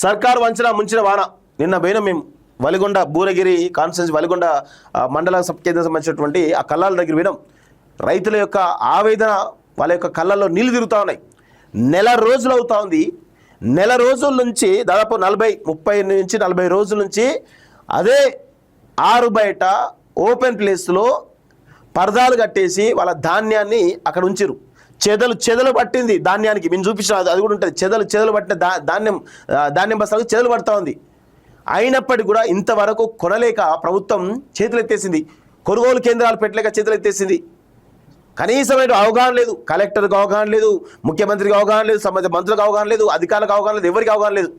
సర్కారు వంచన ముంచిన వాన నిన్న పోయిన మేము వలిగొండ భూరగిరి కాన్స్టిట్యున్సీ వలిగొండ మండల సబ్ కేంద్రం సంబంధించినటువంటి ఆ కళ్ళాల దగ్గర వినం రైతుల యొక్క ఆవేదన వాళ్ళ యొక్క కళ్ళల్లో నీళ్లు తిరుగుతూ ఉన్నాయి. నెల రోజులు అవుతా ఉంది. నెల రోజుల నుంచి దాదాపు 30 నుంచి 40 రోజుల నుంచి అదే ఆరు బయట ఓపెన్ ప్లేస్లో పరదాలు కట్టేసి వాళ్ళ ధాన్యాన్ని అక్కడ ఉంచారు. చెదలు పట్టింది ధాన్యానికి. మేము చూపించిన అది కూడా ఉంటుంది. చెదలు పట్టిన ధాన్యం బస్తాలకు చెదలు పడుతూ ఉంది. అయినప్పటికీ కూడా ఇంతవరకు కొనలేక ప్రభుత్వం చేతులెత్తేసింది. కొనుగోలు కేంద్రాలు పెట్టలేక చేతులెత్తేసింది. కనీసమైన అవగాహన లేదు. కలెక్టర్కి అవగాహన లేదు, ముఖ్యమంత్రికి అవగాహన లేదు, సంబంధిత మంత్రులకు అవగాహన లేదు, అధికారులకు అవగాహన లేదు, ఎవరికి అవగాహన లేదు.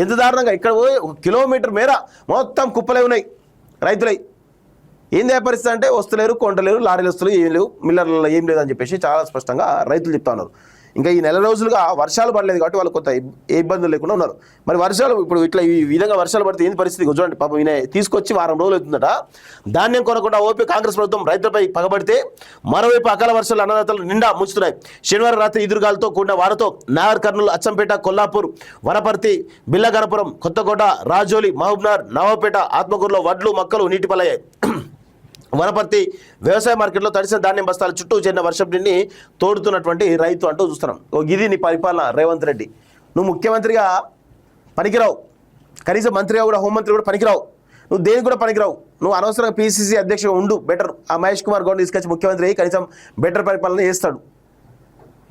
ఎంత దారుణంగా ఇక్కడ 1 కిలోమీటర్ మేర మొత్తం కుప్పలే ఉన్నాయి రైతులై. ఏం పరిస్థితి అంటే వస్తలేరు, కొంటలేరు, లారీలు వస్తలేరు, ఏం లేవు, మిల్లర్లలో ఏం లేదని చెప్పేసి చాలా స్పష్టంగా రైతులు చెప్తా ఉన్నారు. ఇంకా ఈ నెల రోజులుగా వర్షాలు పడలేదు కాబట్టి వాళ్ళు కొంత ఏ ఇబ్బందులు లేకుండా ఉన్నారు. మరి వర్షాలు ఇప్పుడు ఇట్లా ఈ విధంగా వర్షాలు పడితే ఏంటి పరిస్థితి? చూడండి, పాపం ఈయన తీసుకొచ్చి వారం రోజులు అవుతుందట. ధాన్యం కొనకుండా ఓపీ కాంగ్రెస్ ప్రభుత్వం రైతులపై పగబడితే మరోవైపు అకాల వర్షాలు అన్నదాతలు నిండా ముంచుతున్నాయి. శనివారం రాత్రి ఈదురుగాలతో కూడిన వారతో నాగర్ కర్నూలు, అచ్చంపేట, కొల్లాపూర్, వనపర్తి, బిల్లగనపురం, కొత్తకోట, రాజోలి, మహబూబ్నగర్, నవాపేట, ఆత్మకూరులో వడ్లు మొక్కలు నీటిపాలయ్యాయి. వనపర్తి వ్యవసాయ మార్కెట్లో తడిసిన ధాన్యం బస్తాల చుట్టూ చేరిన వర్షం నీటిని తోడుతున్నటువంటి రైతు అంటూ చూస్తున్నాం. ఇది నీ పరిపాలన రేవంత్ రెడ్డి. నువ్వు ముఖ్యమంత్రిగా పనికిరావు, కనీసం మంత్రిగా కూడా, హోంమంత్రి కూడా పనికిరావు. నువ్వు దేనికి కూడా పనికిరావు. నువ్వు అనవసరంగా పీసీసీ అధ్యక్షుగా ఉండు బెటర్. ఆ మహేష్ కుమార్ గౌడ్ తీసుకొచ్చి ముఖ్యమంత్రి అయ్యి కనీసం బెటర్ పరిపాలన చేస్తాడు.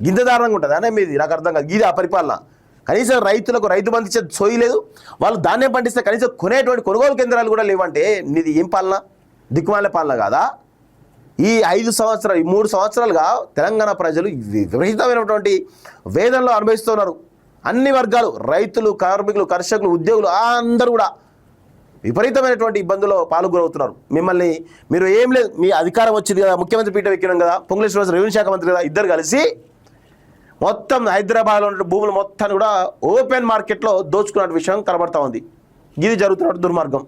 గింత దారుణంగా ఉంటుంది అనే మీది. నాకు అర్థం కాదు. ఇది ఆ పరిపాలన. కనీసం రైతులకు రైతు బంధు ఇచ్చే సోయి లేదు. వాళ్ళు ధాన్యం పండిస్తే కనీసం కొనేటువంటి కొనుగోలు కేంద్రాలు కూడా లేవంటే నీది ఏం పాలన? దిక్కుమాల పాలన కాదా? ఈ 3 సంవత్సరాలుగా తెలంగాణ ప్రజలు విపరీతమైనటువంటి వేదనలో అనుభవిస్తున్నారు. అన్ని వర్గాలు, రైతులు, కార్మికులు, కర్షకులు, ఉద్యోగులు అందరూ కూడా విపరీతమైనటువంటి ఇబ్బందుల్లో పాల్గొనవుతున్నారు. మీరు ఏం లేదు, మీ అధికారం వచ్చింది కదా, ముఖ్యమంత్రి పీఠం ఎక్కినాం కదా, పొంగులేటి శ్రీనివాసరావు రెవెన్యూ శాఖ మంత్రి కదా, ఇద్దరు కలిసి మొత్తం హైదరాబాద్లో ఉన్న భూములు మొత్తాన్ని కూడా ఓపెన్ మార్కెట్లో దోచుకున్న విషయం కనబడతా ఉంది. ఇది జరుగుతున్న దుర్మార్గం.